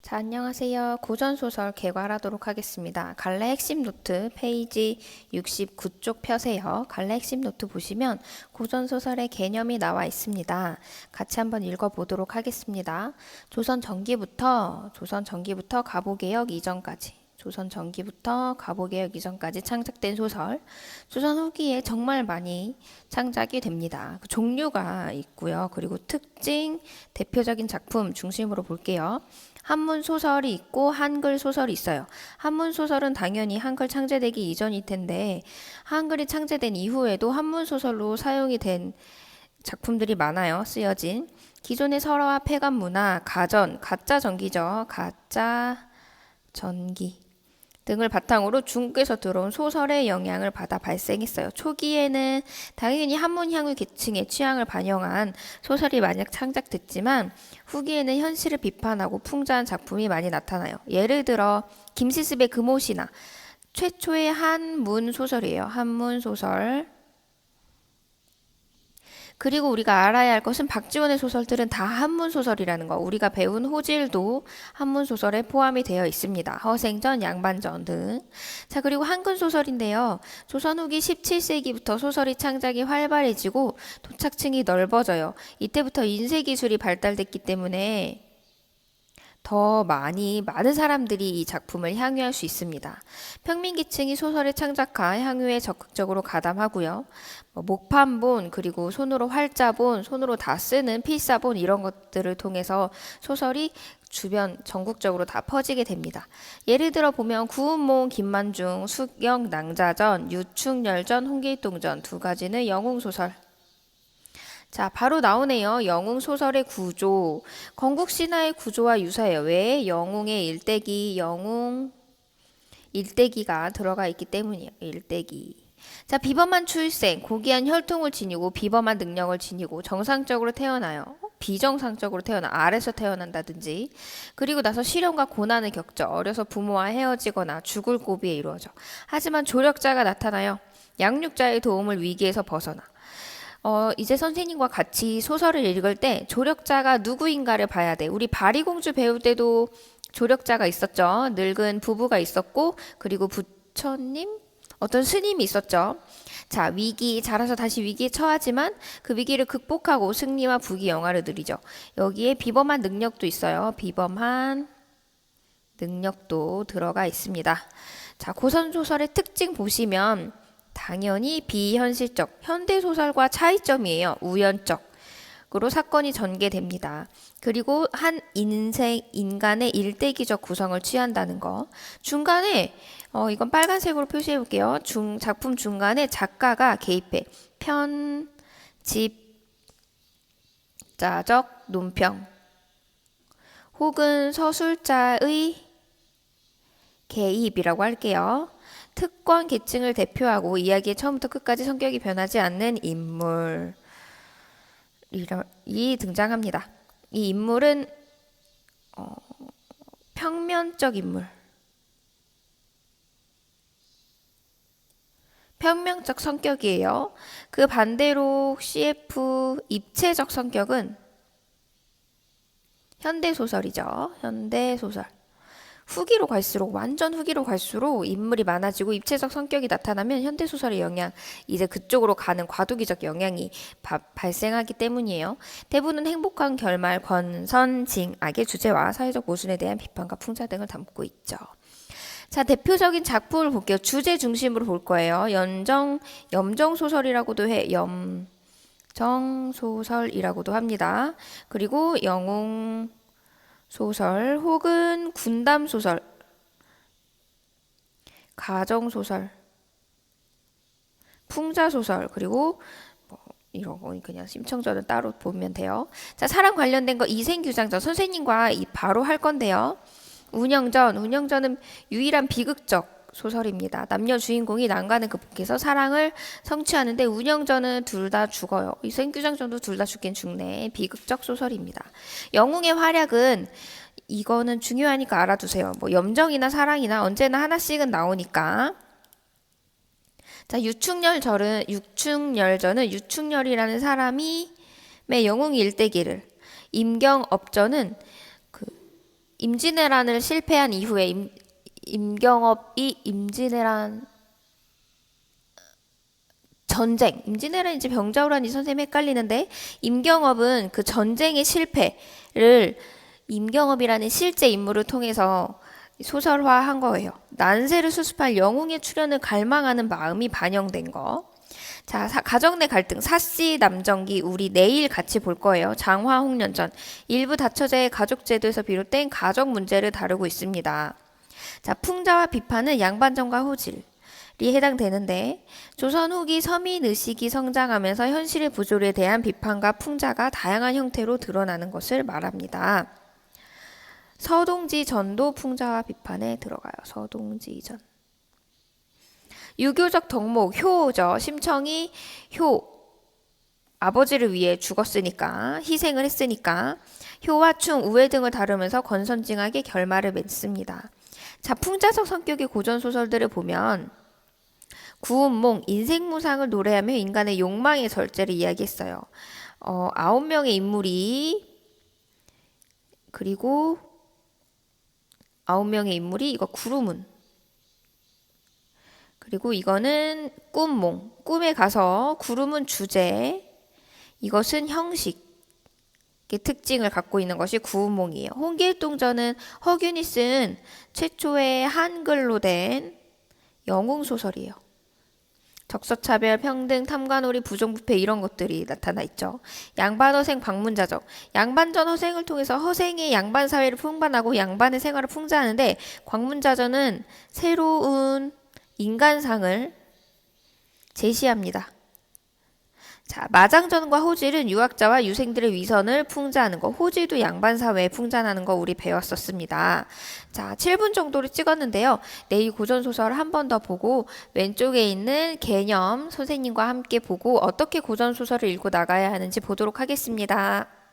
자, 안녕하세요. 고전소설 개괄하도록 하겠습니다. 갈래 핵심 노트 페이지 69쪽 펴세요. 갈래 핵심 노트 보시면 고전소설의 개념이 나와 있습니다. 같이 한번 읽어보도록 하겠습니다. 조선 전기부터 가보개혁 이전까지 창작된 소설. 조선 후기에 정말 많이 창작이 됩니다. 종류가 있고요. 그리고 특징, 대표적인 작품 중심으로 볼게요. 한문 소설이 있고 한글 소설이 있어요. 한문 소설은 당연히 한글 창제되기 이전일 텐데 한글이 창제된 이후에도 한문 소설로 사용이 된 작품들이 많아요. 쓰여진 기존의 설화 폐간 문화, 가짜 전기죠. 가짜 전기 등을 바탕으로 중국에서 들어온 소설의 영향을 받아 발생했어요. 초기에는 당연히 한문 향후 계층의 취향을 반영한 소설이 만약 창작됐지만 후기에는 현실을 비판하고 풍자한 작품이 많이 나타나요. 예를 들어 김시습의 금오시나 최초의 한문 소설이에요. 한문 소설. 그리고 우리가 알아야 할 것은 박지원의 소설들은 다 한문 소설이라는 거. 우리가 배운 호질도 한문 소설에 포함이 되어 있습니다. 허생전, 양반전 등. 자, 그리고 한글 소설인데요. 조선 후기 17세기부터 소설이 창작이 활발해지고 도착층이 넓어져요. 이때부터 인쇄 기술이 발달됐기 때문에 더 많은 사람들이 이 작품을 향유할 수 있습니다. 평민계층이 소설의 창작과 향유에 적극적으로 가담하고요. 목판본, 그리고 손으로 활자본, 손으로 다 쓰는 필사본 이런 것들을 통해서 소설이 주변 전국적으로 다 퍼지게 됩니다. 예를 들어 보면 구운몽, 김만중, 숙영, 낭자전, 유충열전, 홍길동전 두 가지는 영웅소설. 자, 바로 나오네요. 영웅 소설의 구조. 건국 신화의 구조와 유사해요. 왜? 영웅의 영웅 일대기가 들어가 있기 때문이에요. 일대기. 자, 비범한 출생, 고귀한 혈통을 지니고 비범한 능력을 지니고 정상적으로 태어나요. 비정상적으로 아래서 태어난다든지. 그리고 나서 시련과 고난을 겪죠. 어려서 부모와 헤어지거나 죽을 고비에 이루어져. 하지만 조력자가 나타나요. 양육자의 도움을 위기에서 벗어나. 이제 선생님과 같이 소설을 읽을 때 조력자가 누구인가를 봐야 돼. 우리 바리공주 배울 때도 조력자가 있었죠. 늙은 부부가 있었고, 그리고 부처님? 어떤 스님이 있었죠. 자, 자라서 다시 위기에 처하지만 그 위기를 극복하고 승리와 부귀 영화를 누리죠. 여기에 비범한 능력도 있어요. 비범한 능력도 들어가 있습니다. 자, 고전소설의 특징 보시면 당연히 비현실적, 현대소설과 차이점이에요. 우연적으로 사건이 전개됩니다. 그리고 한 인간의 일대기적 구성을 취한다는 거. 중간에 이건 빨간색으로 표시해 볼게요. 작품 중간에 작가가 개입해. 편집자적 논평 혹은 서술자의 개입이라고 할게요. 특권 계층을 대표하고 이야기의 처음부터 끝까지 성격이 변하지 않는 인물이 등장합니다. 이 인물은 평면적 인물, 평면적 성격이에요. 그 반대로 CF 입체적 성격은 현대소설이죠. 현대소설. 완전 후기로 갈수록 인물이 많아지고 입체적 성격이 나타나면 현대소설의 영향, 이제 그쪽으로 가는 과도기적 영향이 발생하기 때문이에요. 대부분은 행복한 결말, 권선징, 악의 주제와 사회적 모순에 대한 비판과 풍자 등을 담고 있죠. 자, 대표적인 작품을 볼게요. 주제 중심으로 볼 거예요. 염정소설이라고도 해. 염정소설이라고도 합니다. 그리고 영웅 소설 혹은 군담 소설, 가정 소설, 풍자 소설, 그리고 이런 거 그냥 심청전은 따로 보면 돼요. 자, 사랑 관련된 거 이생규장전 선생님과 바로 할 건데요. 운영전은 유일한 비극적 소설입니다. 남녀 주인공이 난관을 극복해서 사랑을 성취하는데 운영전은 둘 다 죽어요. 이생규장전도 둘 다 죽긴 죽네. 비극적 소설입니다. 영웅의 활약은 이거는 중요하니까 알아두세요. 염정이나 사랑이나 언제나 하나씩은 나오니까. 자, 유충열전은 유충열이라는 사람이 영웅이 일대기를, 임경업전은 임진왜란을 실패한 이후에 임경업이 임진왜란 전쟁, 임진왜란인지 병자호란인지 선생님 헷갈리는데 임경업은 그 전쟁의 실패를 임경업이라는 실제 인물을 통해서 소설화한 거예요. 난세를 수습할 영웅의 출현을 갈망하는 마음이 반영된 거. 자, 가정 내 갈등, 사씨 남정기 우리 내일 같이 볼 거예요. 장화 홍련전. 일부 다처제의 가족제도에서 비롯된 가족 문제를 다루고 있습니다. 자, 풍자와 비판은 양반전과 호질이 해당되는데 조선 후기 서민 의식이 성장하면서 현실의 부조리에 대한 비판과 풍자가 다양한 형태로 드러나는 것을 말합니다. 서동지전도 풍자와 비판에 들어가요. 서동지전. 유교적 덕목, 효죠. 심청이 아버지를 위해 죽었으니까, 희생을 했으니까 효와 충, 우애 등을 다루면서 권선징악의 결말을 맺습니다. 자, 풍자적 성격의 고전소설들을 보면 구운몽, 인생무상을 노래하며 인간의 욕망의 절제를 이야기했어요. 9명의 인물이 그리고 9명의 인물이 이거 구루문. 그리고 이거는 꿈몽. 꿈에 가서 구루문 주제. 이것은 형식의 특징을 갖고 있는 것이 구운몽이에요. 홍길동전은 허균이 쓴 최초의 한글로 된 영웅소설이에요. 적서차별, 평등, 탐관오리, 부정부패 이런 것들이 나타나 있죠. 양반허생, 방문자적. 양반전 허생을 통해서 허생의 양반 사회를 풍반하고 양반의 생활을 풍자하는데 광문자전은 새로운 인간상을 제시합니다. 자, 마장전과 호질은 유학자와 유생들의 위선을 풍자하는 거. 호질도 양반 사회에 풍자하는 거 우리 배웠었습니다. 자, 7분 정도로 찍었는데요. 내일 고전소설 한 번 더 보고 왼쪽에 있는 개념 선생님과 함께 보고 어떻게 고전소설을 읽고 나가야 하는지 보도록 하겠습니다.